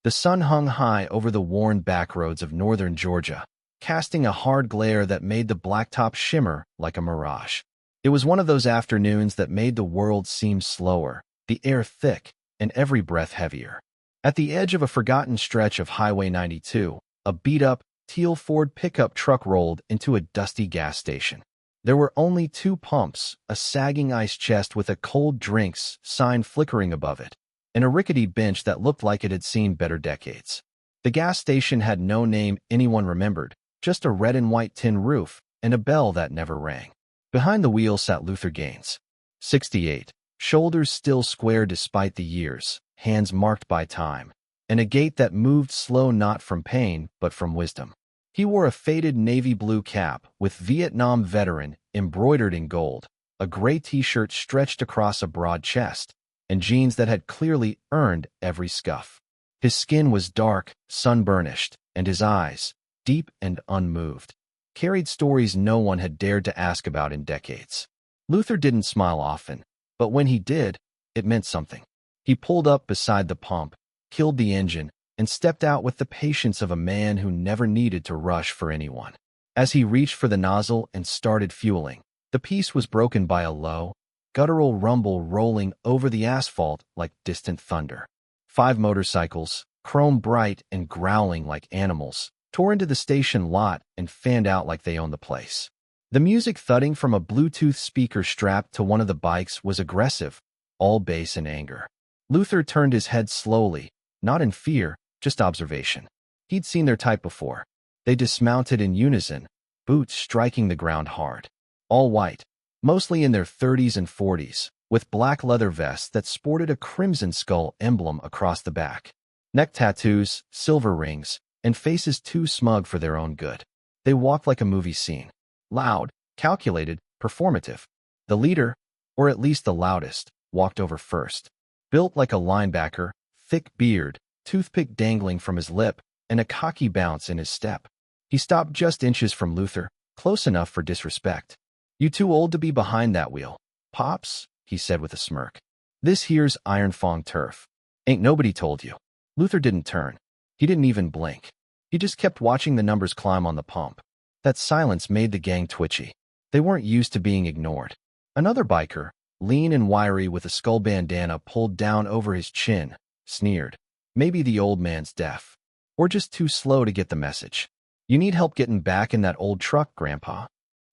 The sun hung high over the worn backroads of northern Georgia, casting a hard glare that made the blacktop shimmer like a mirage. It was one of those afternoons that made the world seem slower, the air thick, and every breath heavier. At the edge of a forgotten stretch of Highway 92, a beat-up, teal Ford pickup truck rolled into a dusty gas station. There were only two pumps, a sagging ice chest with a cold drinks sign flickering above it, and a rickety bench that looked like it had seen better decades. The gas station had no name anyone remembered, just a red and white tin roof and a bell that never rang. Behind the wheel sat Luther Gaines, 68, shoulders still square despite the years, hands marked by time, and a gait that moved slow not from pain but from wisdom. He wore a faded navy blue cap with Vietnam veteran embroidered in gold, a gray t-shirt stretched across a broad chest, and jeans that had clearly earned every scuff. His skin was dark, sun-burnished, and his eyes, deep and unmoved, carried stories no one had dared to ask about in decades. Luther didn't smile often, but when he did, it meant something. He pulled up beside the pump, killed the engine, and stepped out with the patience of a man who never needed to rush for anyone. As he reached for the nozzle and started fueling, the peace was broken by a low, guttural rumble rolling over the asphalt like distant thunder. 5 motorcycles, chrome bright and growling like animals, tore into the station lot and fanned out like they owned the place. The music thudding from a Bluetooth speaker strapped to one of the bikes was aggressive, all bass and anger. Luther turned his head slowly, not in fear, just observation. He'd seen their type before. They dismounted in unison, boots striking the ground hard. All white, mostly in their 30s and 40s, with black leather vests that sported a crimson skull emblem across the back. Neck tattoos, silver rings, and faces too smug for their own good. They walked like a movie scene. Loud, calculated, performative. The leader, or at least the loudest, walked over first. Built like a linebacker, thick beard, toothpick dangling from his lip, and a cocky bounce in his step. He stopped just inches from Luther, close enough for disrespect. "You too old to be behind that wheel, Pops," he said with a smirk. "This here's Iron Fong turf. Ain't nobody told you." Luther didn't turn. He didn't even blink. He just kept watching the numbers climb on the pump. That silence made the gang twitchy. They weren't used to being ignored. Another biker, lean and wiry with a skull bandana pulled down over his chin, sneered. Maybe the old man's deaf. Or just too slow to get the message. "You need help getting back in that old truck, Grandpa."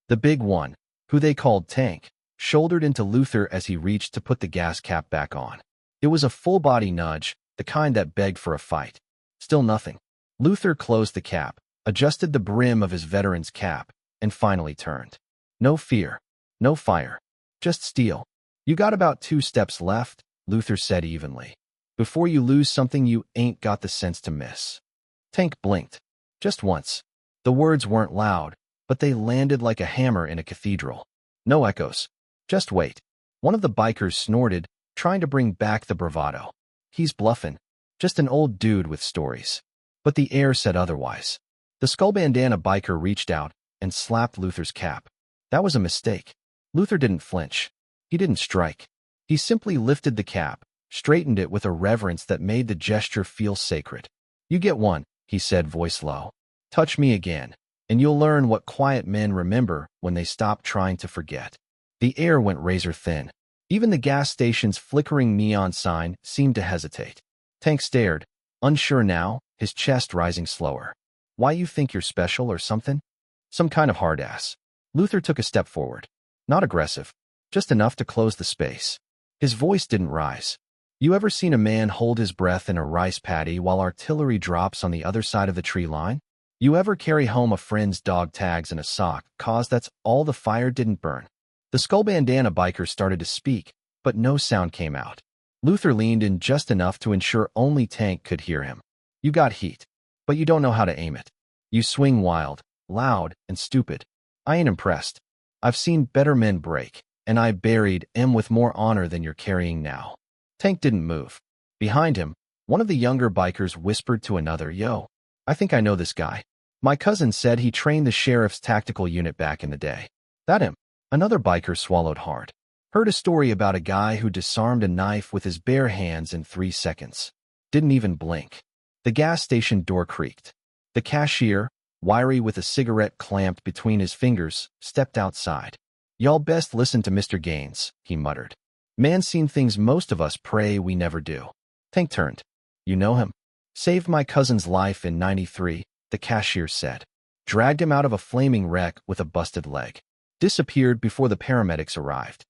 The big one, who they called Tank, shouldered into Luther as he reached to put the gas cap back on. It was a full-body nudge, the kind that begged for a fight. Still nothing. Luther closed the cap, adjusted the brim of his veteran's cap, and finally turned. "No fear. No fire. Just steel. You got about 2 steps left," Luther said evenly. "Before you lose something you ain't got the sense to miss." Tank blinked. Just once. The words weren't loud, but they landed like a hammer in a cathedral. No echoes. "Just wait." One of the bikers snorted, trying to bring back the bravado. "He's bluffing. Just an old dude with stories." But the air said otherwise. The skull bandana biker reached out and slapped Luther's cap. That was a mistake. Luther didn't flinch. He didn't strike. He simply lifted the cap, straightened it with a reverence that made the gesture feel sacred. "You get one," he said, voice low. "Touch me again, and you'll learn what quiet men remember when they stop trying to forget." The air went razor thin. Even the gas station's flickering neon sign seemed to hesitate. Tank stared, unsure now, his chest rising slower. "Why you think you're special or something? Some kind of hard ass." Luther took a step forward. Not aggressive, just enough to close the space. His voice didn't rise. "You ever seen a man hold his breath in a rice paddy while artillery drops on the other side of the tree line? You ever carry home a friend's dog tags in a sock, 'cause that's all the fire didn't burn?" The skull bandana biker started to speak, but no sound came out. Luther leaned in just enough to ensure only Tank could hear him. "You got heat, but you don't know how to aim it. You swing wild, loud, and stupid. I ain't impressed. I've seen better men break, and I buried 'em with more honor than you're carrying now." Tank didn't move. Behind him, one of the younger bikers whispered to another, "Yo, I think I know this guy. My cousin said he trained the sheriff's tactical unit back in the day." "That him?" Another biker swallowed hard. "Heard a story about a guy who disarmed a knife with his bare hands in 3 seconds. Didn't even blink." The gas station door creaked. The cashier, wiry with a cigarette clamped between his fingers, stepped outside. "Y'all best listen to Mr. Gaines," he muttered. "Man's seen things most of us pray we never do." Tank turned. "You know him? Saved my cousin's life in '93, the cashier said. Dragged him out of a flaming wreck with a busted leg. Disappeared before the paramedics arrived."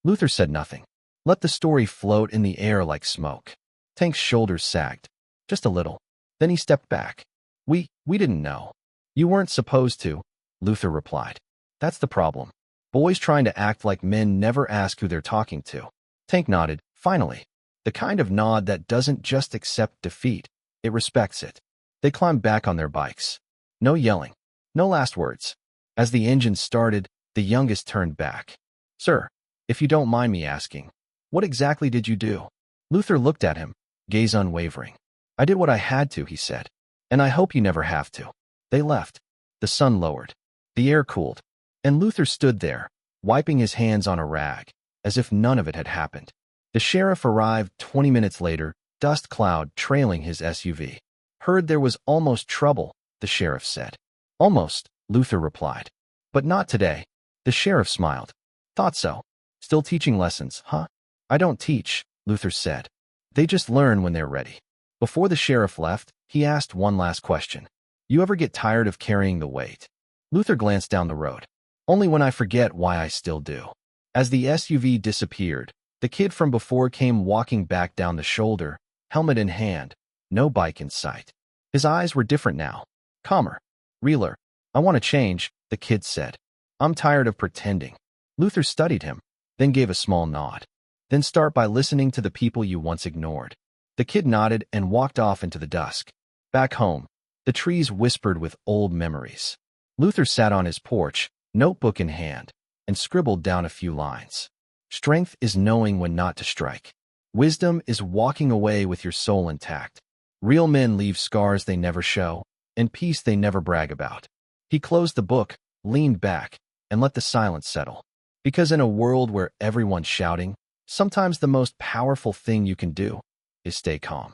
Luther said nothing. Let the story float in the air like smoke. Tank's shoulders sagged. Just a little. Then he stepped back. We didn't know." "You weren't supposed to," Luther replied. "That's the problem. Boys trying to act like men never ask who they're talking to." Tank nodded, finally. The kind of nod that doesn't just accept defeat, it respects it. They climbed back on their bikes. No yelling. No last words. As the engine started, the youngest turned back. "Sir, if you don't mind me asking, what exactly did you do?" Luther looked at him, gaze unwavering. "I did what I had to," he said. "And I hope you never have to." They left. The sun lowered. The air cooled. And Luther stood there, wiping his hands on a rag, as if none of it had happened. The sheriff arrived 20 minutes later, dust cloud trailing his SUV. "Heard there was almost trouble," the sheriff said. "Almost," Luther replied. "But not today." The sheriff smiled. "Thought so. Still teaching lessons, huh?" "I don't teach," Luther said. "They just learn when they're ready." Before the sheriff left, he asked one last question. "You ever get tired of carrying the weight?" Luther glanced down the road. "Only when I forget why I still do." As the SUV disappeared, the kid from before came walking back down the shoulder, helmet in hand, no bike in sight. His eyes were different now, calmer, realer. "I want to change," the kid said. "I'm tired of pretending." Luther studied him, then gave a small nod. "Then start by listening to the people you once ignored." The kid nodded and walked off into the dusk. Back home, the trees whispered with old memories. Luther sat on his porch, notebook in hand, and scribbled down a few lines. "Strength is knowing when not to strike. Wisdom is walking away with your soul intact. Real men leave scars they never show, and peace they never brag about." He closed the book, leaned back, and let the silence settle. Because in a world where everyone's shouting, sometimes the most powerful thing you can do is stay calm.